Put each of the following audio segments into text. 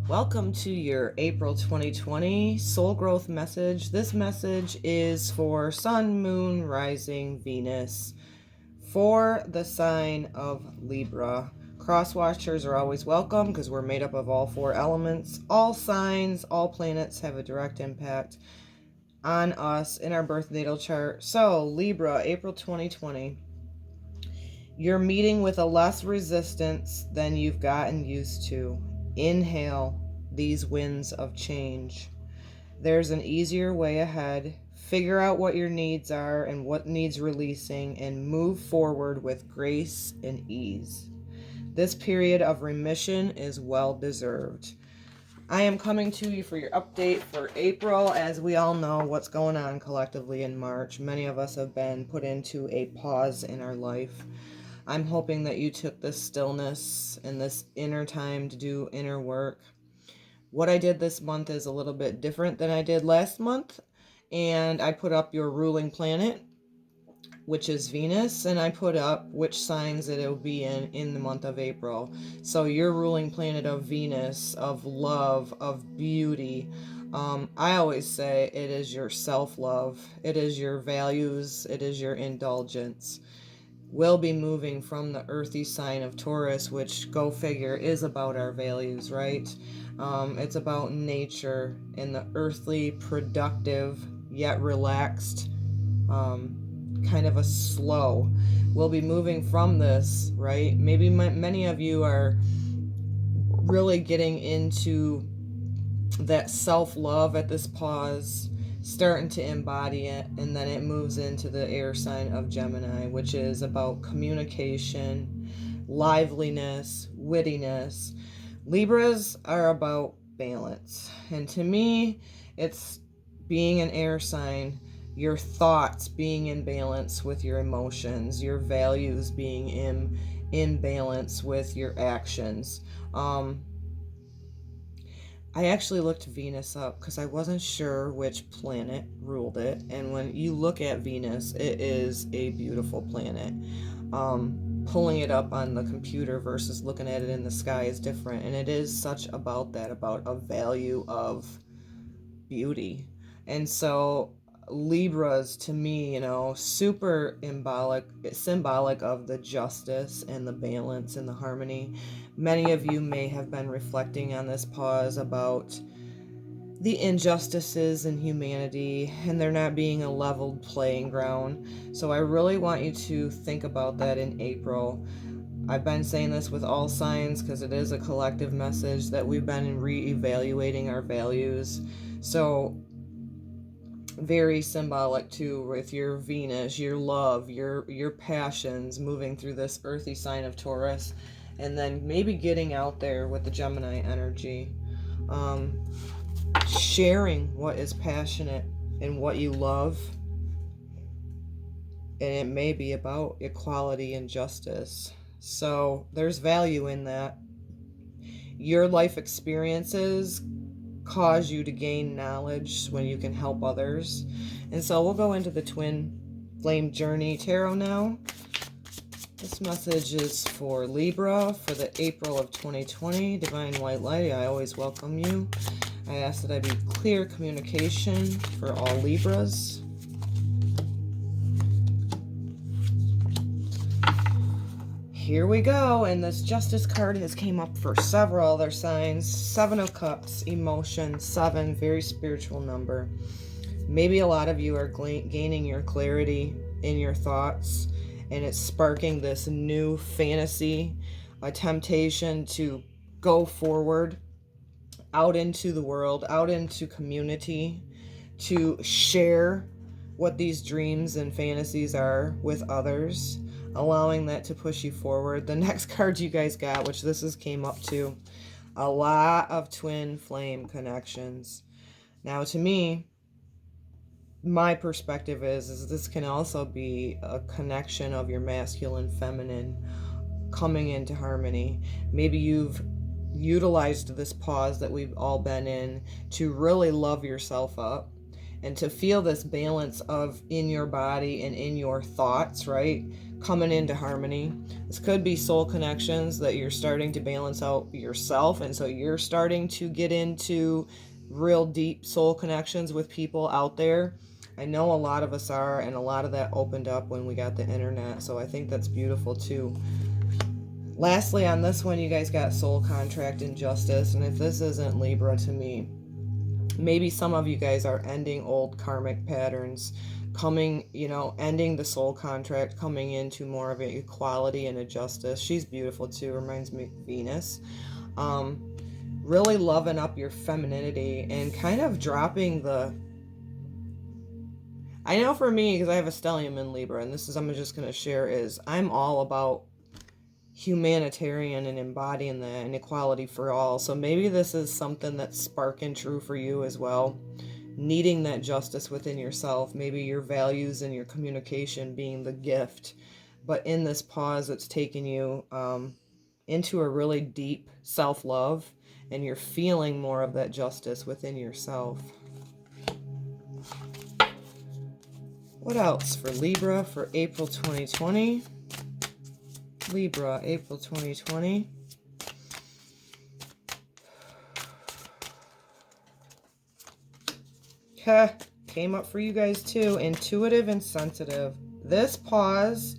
Welcome to your April 2020 soul growth message. This message is for Sun, Moon, Rising, Venus, for the sign of Libra. Cross watchers are always welcome because we're made up of all four elements. All signs, all planets have a direct impact on us in our birth natal chart. So, Libra, April 2020. You're meeting with a less resistance than you've gotten used to. Inhale these winds of change. There's an easier way ahead. Figure out what your needs are and what needs releasing, and move forward with grace and ease. This period of remission is well deserved. I am coming to you for your update for April. As we all know what's going on collectively in March, many of us have been put into a pause in our life. I'm hoping that you took this stillness and this inner time to do inner work. What I did this month is a little bit different than I did last month. And I put up your ruling planet, which is Venus, and I put up which signs that it will be in the month of April. So your ruling planet of Venus, of love, of beauty. I always say it is your self-love. It is your values. It is your indulgence. Will be moving from the earthy sign of Taurus, which, go figure, is about our values, right? It's about nature and the earthly, productive, yet relaxed, kind of a slow. We'll be moving from this, right? Maybe many of you are really getting into that self-love at this pause, starting to embody it, and then it moves into the air sign of Gemini, which is about communication, liveliness, wittiness. Libras are about balance, and to me, it's being an air sign, your thoughts being in balance with your emotions, your values being in balance with your actions. I actually looked Venus up because I wasn't sure which planet ruled it. And when you look at Venus, it is a beautiful planet. Pulling it up on the computer versus looking at it in the sky is different. And it is such about that, about a value of beauty. And so Libras, to me, super symbolic of the justice and the balance and the harmony. Many of you may have been reflecting on this pause about the injustices in humanity and there not being a leveled playing ground. So I really want you to think about that in April. I've been saying this with all signs because it is a collective message that we've been re-evaluating our values. So very symbolic too with your Venus, your love, your passions moving through this earthy sign of Taurus, and then maybe getting out there with the Gemini energy, sharing what is passionate and what you love, and it may be about equality and justice. So there's value in that. Your life experiences cause you to gain knowledge when you can help others. And so we'll go into the Twin Flame Journey Tarot now. This message is for Libra for the April of 2020. Divine White Light, I always welcome you. I ask that I be clear communication for all Libras. Here we go, and this Justice card has came up for several other signs. 7 of Cups, emotion, 7, very spiritual number. Maybe a lot of you are gaining your clarity in your thoughts, and it's sparking this new fantasy, a temptation to go forward, out into the world, out into community, to share what these dreams and fantasies are with others, allowing that to push you forward. The next card you guys got, which came up to, a lot of twin flame connections. Now, to me, my perspective is this can also be a connection of your masculine, feminine coming into harmony. Maybe you've utilized this pause that we've all been in to really love yourself up and to feel this balance of in your body and in your thoughts, right? Coming into harmony. This could be soul connections that you're starting to balance out yourself, and so you're starting to get into real deep soul connections with people out there. I know a lot of us are, and a lot of that opened up when we got the internet, so I think that's beautiful too. Lastly, on this one, you guys got soul contract and justice, and if this isn't Libra to me, maybe some of you guys are ending old karmic patterns, ending the soul contract, coming into more of an equality and a justice. She's beautiful too, reminds me of Venus. Really loving up your femininity and kind of dropping the... I know for me, because I have a stellium in Libra, and this is, I'm just going to share, is I'm all about humanitarian and embodying the inequality for all. So maybe this is something that's sparking true for you as well, needing that justice within yourself, maybe your values and your communication being the gift, but in this pause it's taking you into a really deep self-love, and you're feeling more of that justice within yourself. What else for Libra for April 2020? Libra, April 2020. Came up for you guys too. Intuitive and sensitive. This pause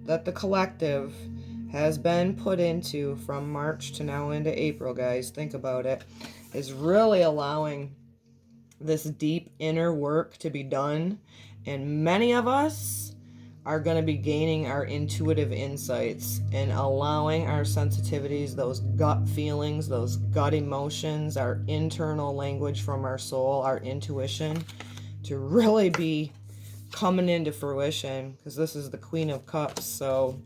that the collective has been put into from March to now into April, guys, think about it, is really allowing this deep inner work to be done. And many of us are going to be gaining our intuitive insights and allowing our sensitivities, those gut feelings, those gut emotions, our internal language from our soul, our intuition, to really be coming into fruition, because this is the Queen of Cups. So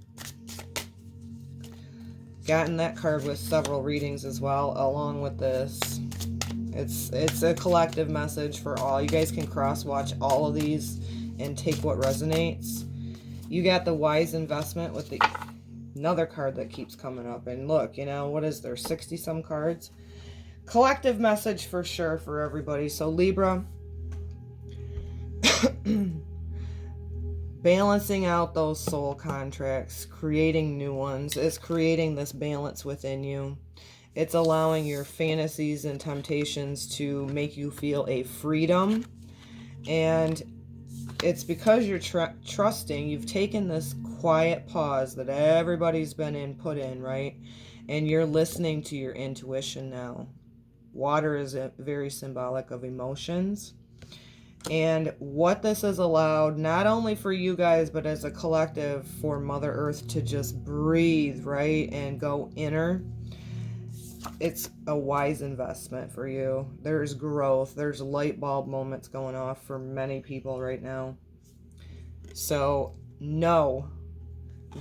gotten that card with several readings as well along with this. It's a collective message for all. You guys can cross watch all of these and take what resonates. You got the wise investment with the another card that keeps coming up. And look, what is there, 60 some cards? Collective message for sure for everybody. So Libra, balancing out those soul contracts, creating new ones. It's creating this balance within you. It's allowing your fantasies and temptations to make you feel a freedom. And it's because you're trusting. You've taken this quiet pause that everybody's been put in, right? And you're listening to your intuition now. Water is very symbolic of emotions. And what this has allowed, not only for you guys, but as a collective, for Mother Earth to just breathe, right? And go inner. It's a wise investment for you. There's growth. There's light bulb moments going off for many people right now. So know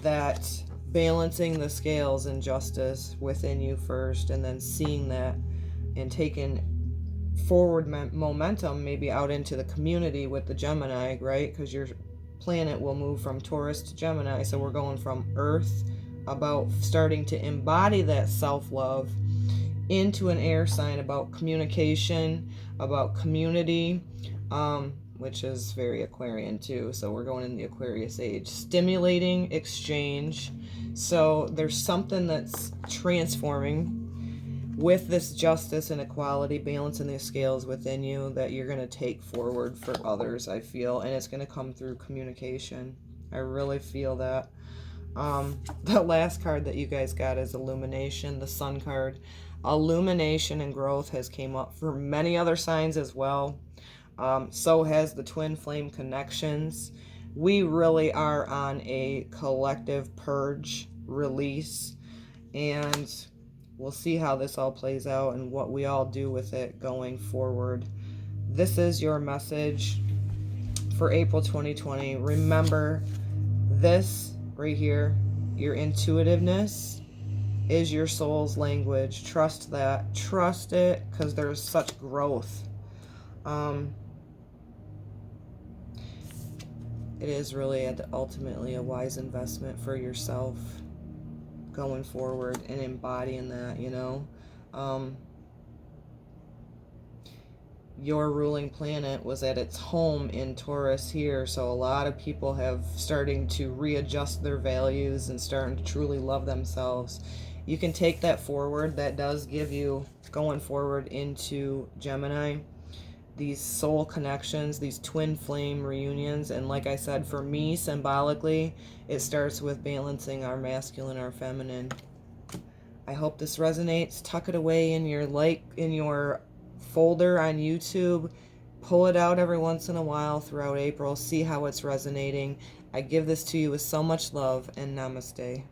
that balancing the scales and justice within you first, and then seeing that and taking forward momentum maybe out into the community with the Gemini, right? Because your planet will move from Taurus to Gemini. So we're going from Earth, about starting to embody that self-love, into an air sign about communication, about community, which is very Aquarian too. So we're going in the Aquarius age. Stimulating exchange. So there's something that's transforming with this justice and equality, balancing the scales within you, that you're going to take forward for others, I feel. And it's going to come through communication. I really feel that. The last card that you guys got is Illumination, the Sun card. Illumination and growth has came up for many other signs as well. So has the twin flame connections. We really are on a collective purge, release, and we'll see how this all plays out and what we all do with it going forward. This is your message for April 2020. Remember, this right here, your intuitiveness is your soul's language. Trust that. Trust it, because there's such growth. It is really ultimately a wise investment for yourself going forward and embodying that, your ruling planet was at its home in Taurus here. So a lot of people have starting to readjust their values and starting to truly love themselves. You can take that forward. That does give you, going forward into Gemini, these soul connections, these twin flame reunions. And like I said, for me, symbolically, it starts with balancing our masculine, our feminine. I hope this resonates. Tuck it away in your folder on YouTube. Pull it out every once in a while throughout April. See how it's resonating. I give this to you with so much love, and namaste.